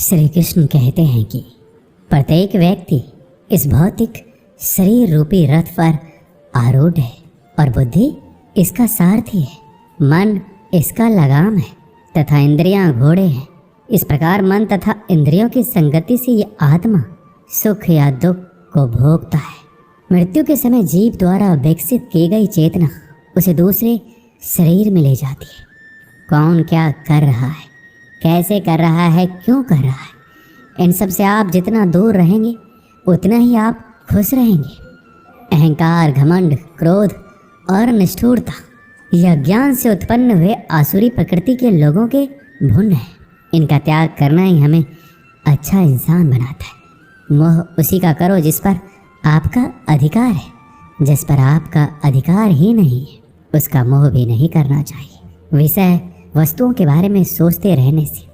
श्री कृष्ण कहते हैं कि प्रत्येक व्यक्ति इस भौतिक शरीर रूपी रथ पर आरूढ़ है और बुद्धि इसका सारथी है। मन इसका लगाम है तथा इंद्रियां घोड़े हैं। इस प्रकार मन तथा इंद्रियों की संगति से ये आत्मा सुख या दुख को भोगता है। मृत्यु के समय जीव द्वारा विकसित की गई चेतना उसे दूसरे शरीर में ले जाती है। कौन क्या कर रहा है, कैसे कर रहा है, क्यों कर रहा है, इन सब से आप जितना दूर रहेंगे उतना ही आप खुश रहेंगे। अहंकार, घमंड, क्रोध और निष्ठुरता यह ज्ञान से उत्पन्न हुए आसुरी प्रकृति के लोगों के भुन है। इनका त्याग करना ही हमें अच्छा इंसान बनाता है। मोह उसी का करो जिस पर आपका अधिकार है। जिस पर आपका अधिकार ही नहीं है उसका मोह भी नहीं करना चाहिए। विषय वस्तुओं के बारे में सोचते रहने से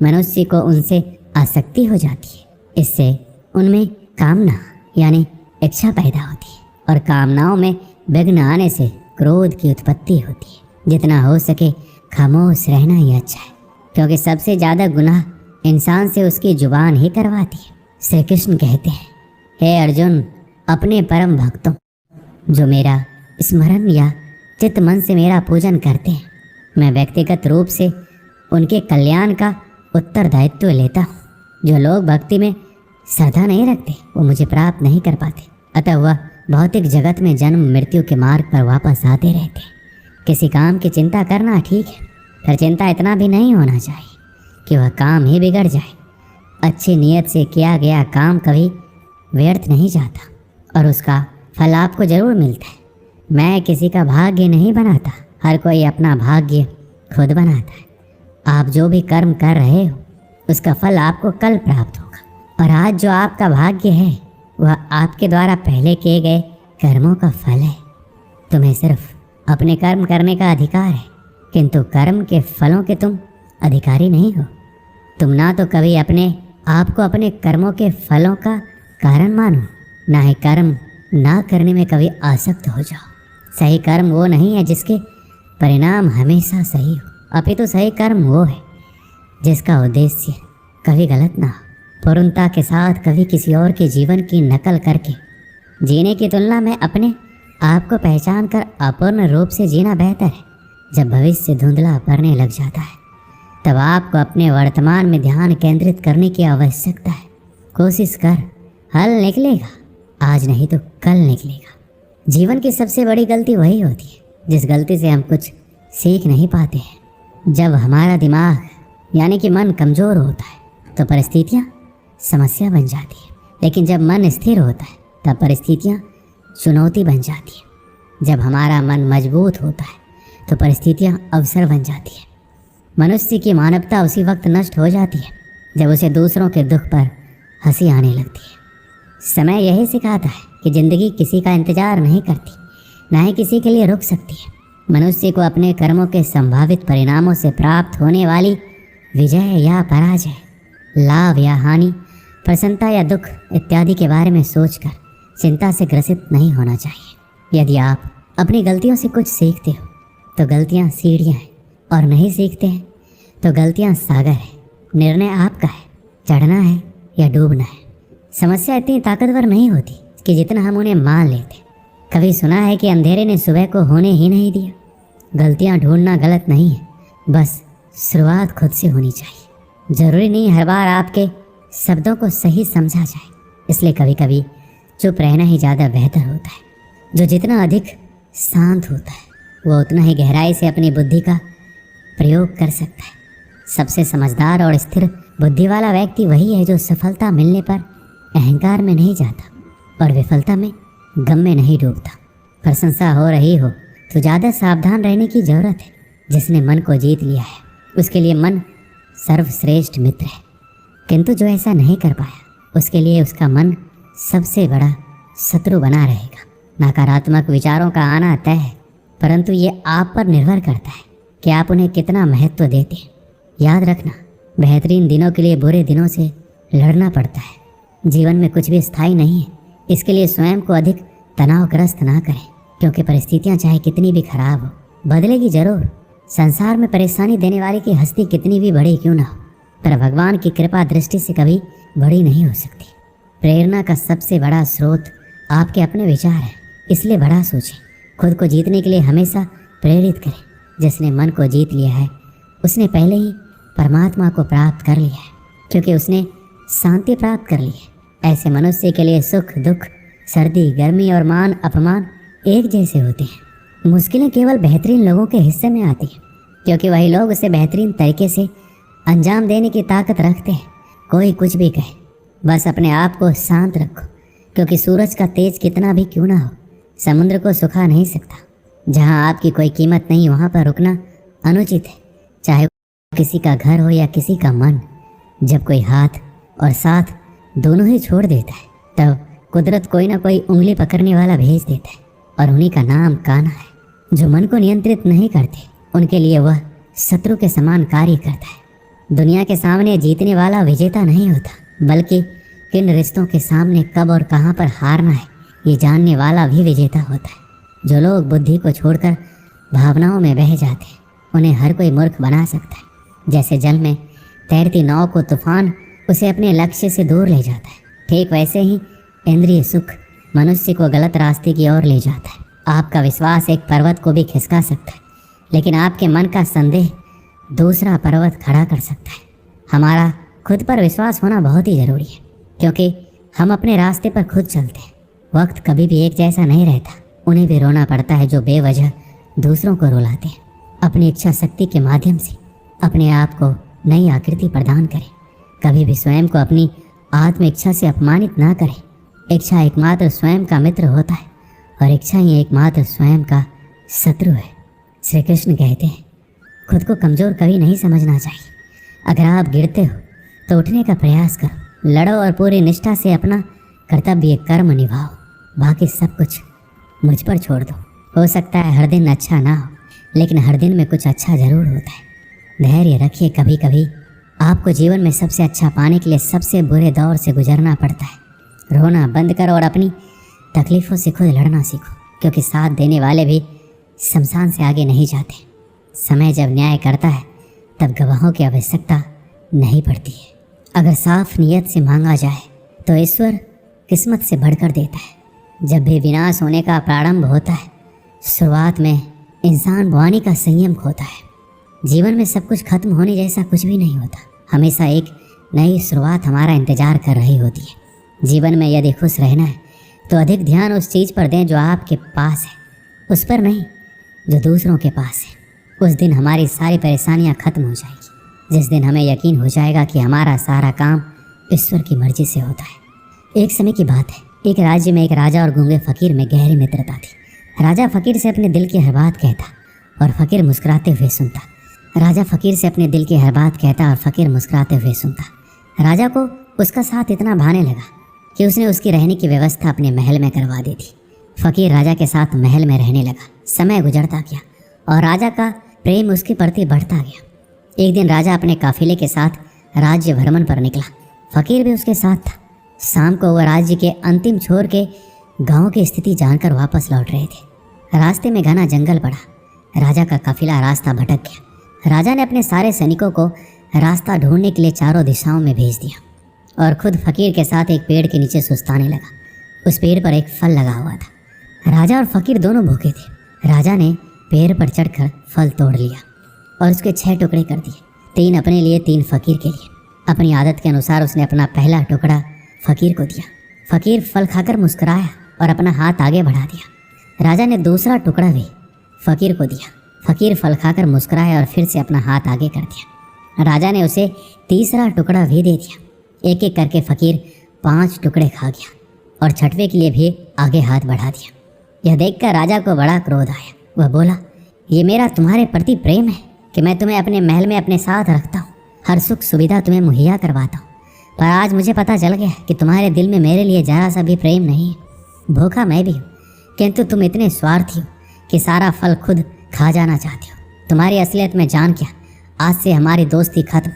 मनुष्य को उनसे आसक्ति हो जाती है। इससे उनमें कामना यानी इच्छा पैदा होती है और कामनाओं में विघ्न आने से क्रोध की उत्पत्ति होती है। जितना हो सके खामोश रहना ही अच्छा है, क्योंकि सबसे ज़्यादा गुनाह इंसान से उसकी जुबान ही करवाती है। श्री कृष्ण कहते हैं, हे अर्जुन, अपने परम भक्तों जो मेरा स्मरण या चित्त मन से मेरा पूजन करते हैं, मैं व्यक्तिगत रूप से उनके कल्याण का उत्तरदायित्व लेता हूँ। जो लोग भक्ति में श्रद्धा नहीं रखते वो मुझे प्राप्त नहीं कर पाते, अतः वह भौतिक जगत में जन्म मृत्यु के मार्ग पर वापस आते रहते हैं। किसी काम की चिंता करना ठीक है, पर चिंता इतना भी नहीं होना चाहिए कि वह काम ही बिगड़ जाए। अच्छी नीयत से किया गया काम कभी व्यर्थ नहीं जाता और उसका फल आपको जरूर मिलता है। मैं किसी का भाग्य नहीं बनाता, हर कोई अपना भाग्य खुद बनाता है। आप जो भी कर्म कर रहे हो उसका फल आपको कल प्राप्त होगा, और आज जो आपका भाग्य है वह आपके द्वारा पहले किए गए कर्मों का फल है। तुम्हें सिर्फ अपने कर्म करने का अधिकार है, किंतु कर्म के फलों के तुम अधिकारी नहीं हो। तुम ना तो कभी अपने आप को अपने कर्मों के फलों का कारण मानो, ना ही कर्म ना करने में कभी आसक्त हो जाओ। सही कर्म वो नहीं है जिसके परिणाम हमेशा सही हो, अपितु सही कर्म वो है जिसका उद्देश्य कभी गलत ना हो। पूर्णता के साथ कभी किसी और के जीवन की नकल करके जीने की तुलना में अपने आप को पहचान कर अपूर्ण रूप से जीना बेहतर है। जब भविष्य धुंधला पड़ने लग जाता है तब आपको अपने वर्तमान में ध्यान केंद्रित करने की आवश्यकता है। कोशिश कर, हल निकलेगा, आज नहीं तो कल निकलेगा। जीवन की सबसे बड़ी गलती वही होती है जिस गलती से हम कुछ सीख नहीं पाते हैं। जब हमारा दिमाग यानी कि मन कमज़ोर होता है तो परिस्थितियाँ समस्या बन जाती है, लेकिन जब मन स्थिर होता है तब परिस्थितियाँ चुनौती बन जाती है। जब हमारा मन मजबूत होता है तो परिस्थितियाँ अवसर बन जाती है। मनुष्य की मानवता उसी वक्त नष्ट हो जाती है जब उसे दूसरों के दुख पर हंसी आने लगती है। समय यही सिखाता है कि ज़िंदगी किसी का इंतजार नहीं करती, ना ही किसी के लिए रुक सकती है। मनुष्य को अपने कर्मों के संभावित परिणामों से प्राप्त होने वाली विजय या पराजय, लाभ या हानि, प्रसन्नता या दुख इत्यादि के बारे में सोचकर चिंता से ग्रसित नहीं होना चाहिए। यदि आप अपनी गलतियों से कुछ सीखते हो तो गलतियाँ सीढ़ियाँ हैं, और नहीं सीखते हैं तो गलतियाँ सागर है। निर्णय आपका है, चढ़ना है या डूबना है। समस्या इतनी ताकतवर नहीं होती कि जितना हम उन्हें मान लेते। कभी सुना है कि अंधेरे ने सुबह को होने ही नहीं दिया। गलतियाँ ढूंढना गलत नहीं है, बस शुरुआत खुद से होनी चाहिए। ज़रूरी नहीं हर बार आपके शब्दों को सही समझा जाए, इसलिए कभी कभी चुप रहना ही ज़्यादा बेहतर होता है। जो जितना अधिक शांत होता है वो उतना ही गहराई से अपनी बुद्धि का प्रयोग कर सकता है। सबसे समझदार और स्थिर बुद्धि वाला व्यक्ति वही है जो सफलता मिलने पर अहंकार में नहीं जाता और विफलता में गम में नहीं डूबता। प्रशंसा हो रही हो तो ज़्यादा सावधान रहने की ज़रूरत है। जिसने मन को जीत लिया है उसके लिए मन सर्वश्रेष्ठ मित्र है, किंतु जो ऐसा नहीं कर पाया उसके लिए उसका मन सबसे बड़ा शत्रु बना रहेगा। नकारात्मक विचारों का आना तय है, परंतु ये आप पर निर्भर करता है कि आप उन्हें कितना महत्व देते हैं। याद रखना, बेहतरीन दिनों के लिए बुरे दिनों से लड़ना पड़ता है। जीवन में कुछ भी स्थायी नहीं है, इसके लिए स्वयं को अधिक तनावग्रस्त ना करें, क्योंकि परिस्थितियाँ चाहे कितनी भी खराब हो बदलेगी जरूर। संसार में परेशानी देने वाले की हस्ती कितनी भी बड़ी क्यों ना हो, पर भगवान की कृपा दृष्टि से कभी बड़ी नहीं हो सकती। प्रेरणा का सबसे बड़ा स्रोत आपके अपने विचार हैं, इसलिए बड़ा सोचें। खुद को जीतने के लिए हमेशा प्रेरित करें। जिसने मन को जीत लिया है उसने पहले ही परमात्मा को प्राप्त कर लिया है, क्योंकि उसने शांति प्राप्त कर ली है। ऐसे मनुष्य के लिए सुख दुख, सर्दी गर्मी और मान अपमान एक जैसे होते हैं। मुश्किलें केवल बेहतरीन लोगों के हिस्से में आती हैं, क्योंकि वही लोग उसे बेहतरीन तरीके से अंजाम देने की ताकत रखते हैं। कोई कुछ भी कहे, बस अपने आप को शांत रखो, क्योंकि सूरज का तेज कितना भी क्यों ना हो, समुद्र को सुखा नहीं सकता। जहाँ आपकी कोई कीमत नहीं वहाँ पर रुकना अनुचित है, चाहे किसी का घर हो या किसी का मन। जब कोई हाथ और साथ दोनों ही छोड़ देता है, तब कुदरत कोई ना कोई उंगली पकड़ने वाला भेज देता है, और उन्हीं का नाम कान्हा है। जो मन को नियंत्रित नहीं करते, उनके लिए वह शत्रु के समान कार्य करता है। दुनिया के सामने जीतने वाला विजेता नहीं होता, बल्कि किन रिश्तों के सामने कब और कहाँ पर हारना है ये जानने वाला भी विजेता होता है। जो लोग बुद्धि को छोड़कर भावनाओं में बह जाते हैं, उन्हें हर कोई मूर्ख बना सकता है। जैसे जल में तैरती नाव को तूफान उसे अपने लक्ष्य से दूर ले जाता है, ठीक वैसे ही इंद्रिय सुख मनुष्य को गलत रास्ते की ओर ले जाता है। आपका विश्वास एक पर्वत को भी खिसका सकता है, लेकिन आपके मन का संदेह दूसरा पर्वत खड़ा कर सकता है। हमारा खुद पर विश्वास होना बहुत ही ज़रूरी है, क्योंकि हम अपने रास्ते पर खुद चलते हैं। वक्त कभी भी एक जैसा नहीं रहता। उन्हें भी रोना पड़ता है जो बेवजह दूसरों को रुलाते हैं। अपनी इच्छा शक्ति के माध्यम से अपने आप को नई आकृति प्रदान करें। कभी भी स्वयं को अपनी आत्म इच्छा से अपमानित ना करें। इच्छा एकमात्र स्वयं का मित्र होता है, और इच्छा ही एकमात्र स्वयं का शत्रु है। श्री कृष्ण कहते हैं, खुद को कमज़ोर कभी नहीं समझना चाहिए। अगर आप गिरते हो तो उठने का प्रयास करो, लड़ो और पूरी निष्ठा से अपना कर्तव्य कर्म निभाओ। बाकी सब कुछ मुझ पर छोड़ दो। हो सकता है हर दिन अच्छा ना हो, लेकिन हर दिन में कुछ अच्छा ज़रूर होता है। धैर्य रखिए। कभी कभी आपको जीवन में सबसे अच्छा पाने के लिए सबसे बुरे दौर से गुजरना पड़ता है। रोना बंद करो और अपनी तकलीफ़ों से खुद लड़ना सीखो, क्योंकि साथ देने वाले भी शमशान से आगे नहीं जाते। समय जब न्याय करता है तब गवाहों की आवश्यकता नहीं पड़ती है। अगर साफ नियत से मांगा जाए तो ईश्वर किस्मत से बढ़कर देता है। जब भी विनाश होने का प्रारंभ होता है, शुरुआत में इंसान वाणी का संयम खोता है। जीवन में सब कुछ खत्म होने जैसा कुछ भी नहीं होता। हमेशा एक नई शुरुआत हमारा इंतजार कर रही होती है। जीवन में यदि खुश रहना है तो अधिक ध्यान उस चीज़ पर दें जो आपके पास है, उस पर नहीं जो दूसरों के पास है। उस दिन हमारी सारी परेशानियां खत्म हो जाएगी, जिस दिन हमें यकीन हो जाएगा कि हमारा सारा काम ईश्वर की मर्जी से होता है। एक समय की बात है, एक राज्य में एक राजा और गूंगे फकीर में गहरी मित्रता थी। राजा फकीर से अपने दिल की हर बात कहता और फकीर मुस्कुराते हुए सुनता। राजा फकीर से अपने दिल की हर बात कहता और फकीर मुस्कुराते हुए सुनता। राजा को उसका साथ इतना भाने लगा कि उसने उसकी रहने की व्यवस्था अपने महल में करवा दी थी। फकीर राजा के साथ महल में रहने लगा। समय गुजरता गया और राजा का प्रेम उसके प्रति बढ़ता गया। एक दिन राजा अपने काफिले के साथ राज्य भ्रमण पर निकला। फकीर भी उसके साथ था। शाम को वह राज्य के अंतिम छोर के गांव की स्थिति जानकर वापस लौट रहे थे। रास्ते में घना जंगल पड़ा। राजा का काफिला रास्ता भटक गया। राजा ने अपने सारे सैनिकों को रास्ता ढूंढने के लिए चारों दिशाओं में भेज दिया और खुद फकीर के साथ एक पेड़ के नीचे सुस्ताने लगा। उस पेड़ पर एक फल लगा हुआ था। राजा और फकीर दोनों भूखे थे। राजा ने पेड़ पर चढ़कर फल तोड़ लिया और उसके 6 टुकड़े कर दिए, 3 अपने लिए, 3 फकीर के लिए। अपनी आदत के अनुसार उसने अपना पहला टुकड़ा फकीर को दिया। फकीर फल खाकर मुस्कुराया और अपना हाथ आगे बढ़ा दिया। राजा ने दूसरा टुकड़ा भी फकीर को दिया। फकीर फल खाकर मुस्कुराया और फिर से अपना हाथ आगे कर दिया। राजा ने उसे तीसरा टुकड़ा भी दे दिया। एक एक करके फकीर 5 टुकड़े खा गया और छठवें के लिए भी आगे हाथ बढ़ा दिया। यह देखकर राजा को बड़ा क्रोध आया। वह बोला, ये मेरा तुम्हारे प्रति प्रेम है कि मैं तुम्हें अपने महल में अपने साथ रखता हूँ, हर सुख सुविधा तुम्हें मुहैया करवाता हूँ, पर आज मुझे पता चल गया कि तुम्हारे दिल में मेरे लिए जरा सा भी प्रेम नहीं है। भूखा मैं भी हूँ, किंतु तुम इतने स्वार्थी हो कि सारा फल खुद खा जाना चाहते हो। तुम्हारी असलियत में जान क्या, आज से हमारी दोस्ती खत्म।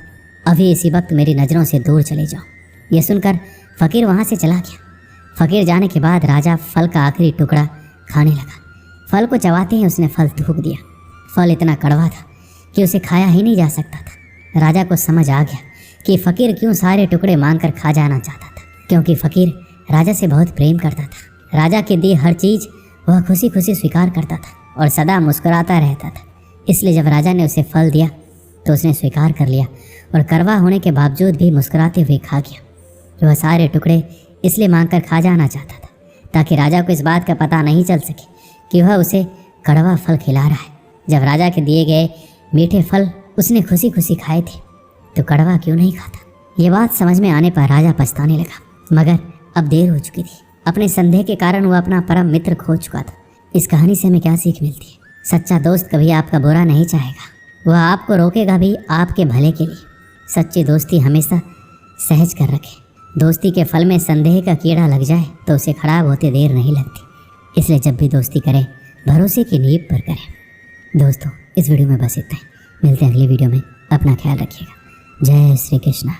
अभी इसी वक्त मेरी नज़रों से दूर चले जाओ। यह सुनकर फकीर वहाँ से चला गया। फकीर जाने के बाद राजा फल का आखिरी टुकड़ा खाने लगा। फल को चबाते ही उसने फल थूक दिया। फल इतना कड़वा था कि उसे खाया ही नहीं जा सकता था। राजा को समझ आ गया कि फ़कीर क्यों सारे टुकड़े मांगकर खा जाना चाहता था, क्योंकि फ़कीर राजा से बहुत प्रेम करता था। राजा के दी हर चीज़ वह खुशी खुशी स्वीकार करता था और सदा मुस्कुराता रहता था। इसलिए जब राजा ने उसे फल दिया तो उसने स्वीकार कर लिया और कड़वा होने के बावजूद भी मुस्कुराते हुए खा गया। वह सारे टुकड़े इसलिए मांगकर खा जाना चाहता था ताकि राजा को इस बात का पता नहीं चल सके कि वह उसे कड़वा फल खिला रहा है। जब राजा के दिए गए मीठे फल उसने खुशी खुशी खाए थे तो कड़वा क्यों नहीं खाता। ये बात समझ में आने पर राजा पछताने लगा, मगर अब देर हो चुकी थी। अपने संदेह के कारण वह अपना परम मित्र खो चुका था। इस कहानी से हमें क्या सीख मिलती है? सच्चा दोस्त कभी आपका बुरा नहीं चाहेगा, वह आपको रोकेगा भी आपके भले के लिए। सच्ची दोस्ती हमेशा सहज कर रखे। दोस्ती के फल में संदेह का कीड़ा लग जाए तो उसे खराब होते देर नहीं लगती। इसलिए जब भी दोस्ती करें भरोसे की नींव पर करें। दोस्तों, इस वीडियो में बस इतना ही। मिलते हैं अगली वीडियो में। अपना ख्याल रखिएगा। जय श्री कृष्ण।